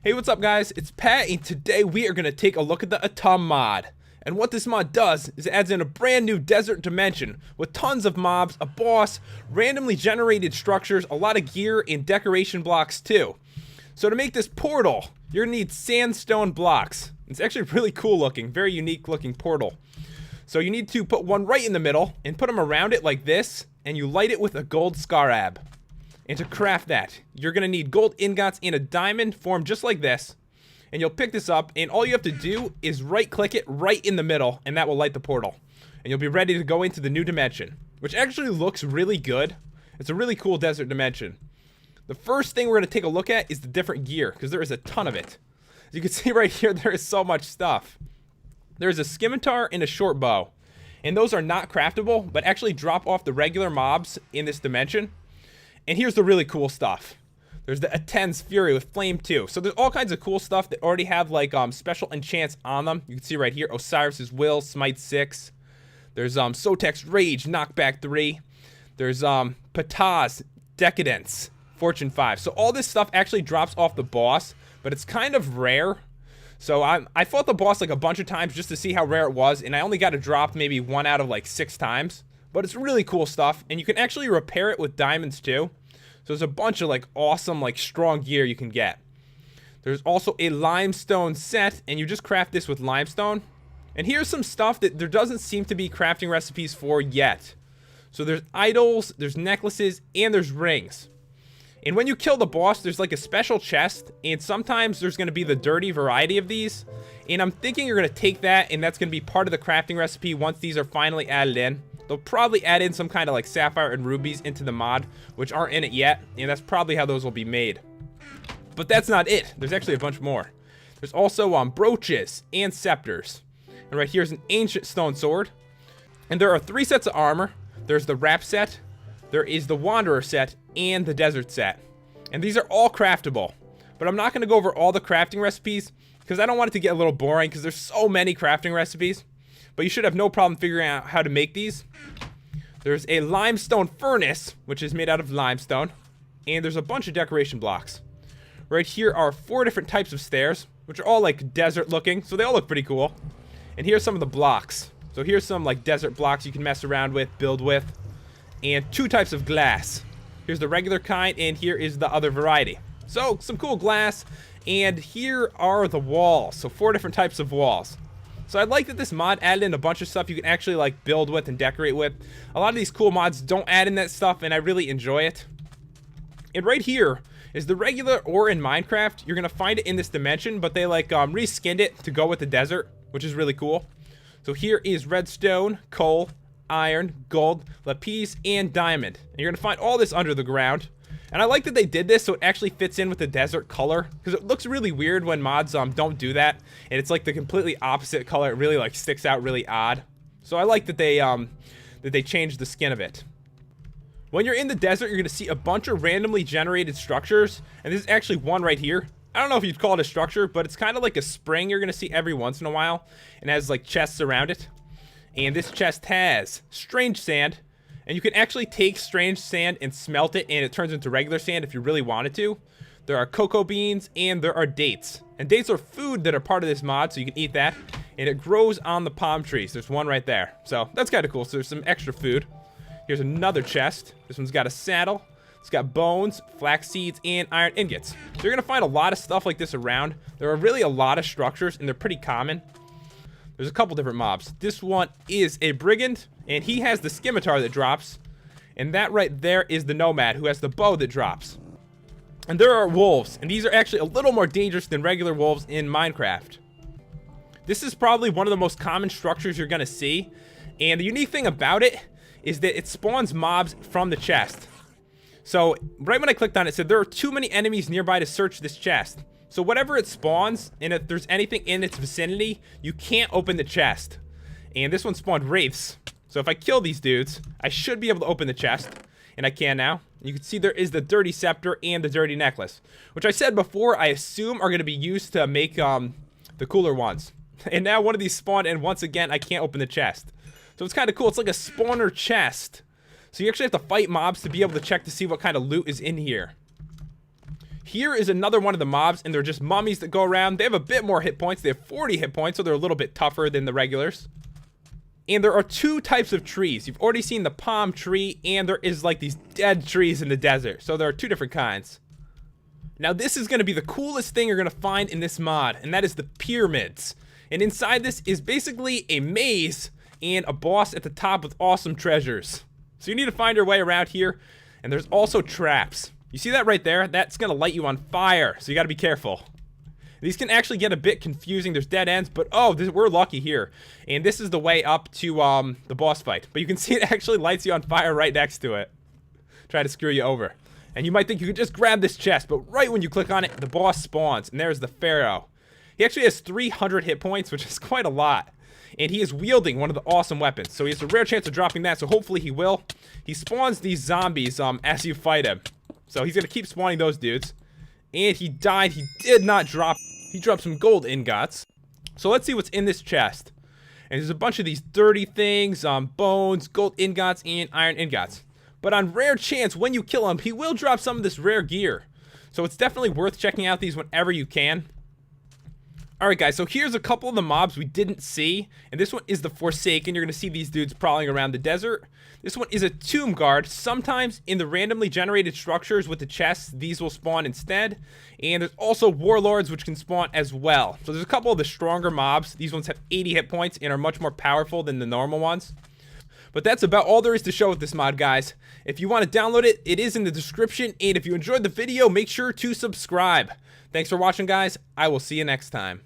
Hey, what's up guys? It's Pat, and today we are going to take a look at the Atum mod. And what this mod does is it adds in a brand new desert dimension with tons of mobs, a boss, randomly generated structures, a lot of gear, and decoration blocks too. So to make this portal, you're going to need sandstone blocks. It's actually really cool looking, very unique looking portal. So you need to put one right in the middle and put them around it like this, and you light it with a gold scarab. And to craft that, you're going to need gold ingots and a diamond formed just like this. And you'll pick this up, and all you have to do is right click it right in the middle, and that will light the portal. And you'll be ready to go into the new dimension, which actually looks really good. It's a really cool desert dimension. The first thing we're going to take a look at is the different gear, because there is a ton of it. As you can see right here, there is so much stuff. There's a scimitar and a short bow. And those are not craftable, but actually drop off the regular mobs in this dimension. And here's the really cool stuff. There's the Aten's Fury with Flame 2. So there's all kinds of cool stuff that already have like special enchants on them. You can see right here, Osiris's Will, Smite 6. There's Sotek's Rage, Knockback 3. There's Ptah's Decadence, Fortune 5. So all this stuff actually drops off the boss, but it's kind of rare. So I fought the boss like a bunch of times just to see how rare it was, and I only got it dropped maybe 1 out of like 6 times. But it's really cool stuff, and you can actually repair it with diamonds too. So there's a bunch of like awesome like strong gear you can get. There's also a limestone set, and you just craft this with limestone. And here's some stuff that there doesn't seem to be crafting recipes for yet. So there's idols, there's necklaces, and there's rings. And when you kill the boss, there's like a special chest, and sometimes there's going to be the dirty variety of these. And I'm thinking you're going to take that, and that's going to be part of the crafting recipe once these are finally added in. They'll probably add in some kind of like sapphire and rubies into the mod, which aren't in it yet, and that's probably how those will be made. But that's not it. There's actually a bunch more. There's also brooches and scepters. And right here's an ancient stone sword. And there are 3 sets of armor. There's the wrap set, there is the wanderer set, and the desert set. And these are all craftable. But I'm not going to go over all the crafting recipes because I don't want it to get a little boring because there's so many crafting recipes. But you should have no problem figuring out how to make these. There's a limestone furnace, which is made out of limestone. And there's a bunch of decoration blocks. Right here are 4 different types of stairs, which are all like desert looking, so they all look pretty cool. And here's some of the blocks. So here's some like desert blocks you can mess around with, build with. And 2 types of glass. Here's the regular kind, and here is the other variety. So some cool glass. And here are the walls. So 4 different types of walls. So I like that this mod added in a bunch of stuff you can actually like build with and decorate with. A lot of these cool mods don't add in that stuff, and I really enjoy it. And right here is the regular ore in Minecraft. You're gonna find it in this dimension, but they like reskinned it to go with the desert, which is really cool. So here is redstone, coal, iron, gold, lapis, and diamond. And you're gonna find all this under the ground. And I like that they did this so it actually fits in with the desert color, because it looks really weird when mods don't do that, and it's like the completely opposite color. It really like sticks out really odd. So I like that they changed the skin of it. When you're in the desert, you're gonna see a bunch of randomly generated structures, and this is actually one right here. I don't know if you'd call it a structure, but it's kind of like a spring you're gonna see every once in a while, and has like chests around it. And this chest has strange sand. And you can actually take strange sand and smelt it, and it turns into regular sand if you really wanted to. There are cocoa beans, and there are dates. And dates are food that are part of this mod, so you can eat that. And it grows on the palm trees. There's one right there. So that's kind of cool. So there's some extra food. Here's another chest. This one's got a saddle. It's got bones, flax seeds, and iron ingots. So you're going to find a lot of stuff like this around. There are really a lot of structures, and they're pretty common. There's a couple different mobs. This one is a brigand, and he has the scimitar that drops. And that right there is the nomad, who has the bow that drops. And there are wolves, and these are actually a little more dangerous than regular wolves in Minecraft. This is probably one of the most common structures you're going to see. And the unique thing about it is that it spawns mobs from the chest. So right when I clicked on it, it said there are too many enemies nearby to search this chest. So whatever it spawns, and if there's anything in its vicinity, you can't open the chest. And this one spawned wraiths. So if I kill these dudes, I should be able to open the chest. And I can now. You can see there is the dirty scepter and the dirty necklace, which I said before I assume are going to be used to make the cooler ones. And now one of these spawned, and once again I can't open the chest. So it's kind of cool. It's like a spawner chest. So you actually have to fight mobs to be able to check to see what kind of loot is in here. Here is another one of the mobs, and they're just mummies that go around. They have a bit more hit points. They have 40 hit points, so they're a little bit tougher than the regulars. And there are two types of trees. You've already seen the palm tree, and there is like these dead trees in the desert. So there are two different kinds. Now this is going to be the coolest thing you're going to find in this mod, and that is the pyramids. And inside this is basically a maze and a boss at the top with awesome treasures. So you need to find your way around here, and there's also traps. You see that right there? That's going to light you on fire, so you got to be careful. These can actually get a bit confusing. There's dead ends, but we're lucky here. And this is the way up to the boss fight. But you can see it actually lights you on fire right next to it. Try to screw you over. And you might think you could just grab this chest, but right when you click on it, the boss spawns, and there's the Pharaoh. He actually has 300 hit points, which is quite a lot. And he is wielding one of the awesome weapons. So he has a rare chance of dropping that, so hopefully he will. He spawns these zombies as you fight him. So he's going to keep spawning those dudes. And he died. He did not drop. He dropped some gold ingots. So let's see what's in this chest. And there's a bunch of these dirty things, bones, gold ingots, and iron ingots. But on rare chance, when you kill him, he will drop some of this rare gear. So it's definitely worth checking out these whenever you can. Alright guys, so here's a couple of the mobs we didn't see. And this one is the Forsaken. You're going to see these dudes prowling around the desert. This one is a tomb guard. Sometimes in the randomly generated structures with the chests, these will spawn instead. And there's also warlords which can spawn as well. So there's a couple of the stronger mobs. These ones have 80 hit points and are much more powerful than the normal ones. But that's about all there is to show with this mod, guys. If you want to download it, it is in the description. And if you enjoyed the video, make sure to subscribe. Thanks for watching, guys. I will see you next time.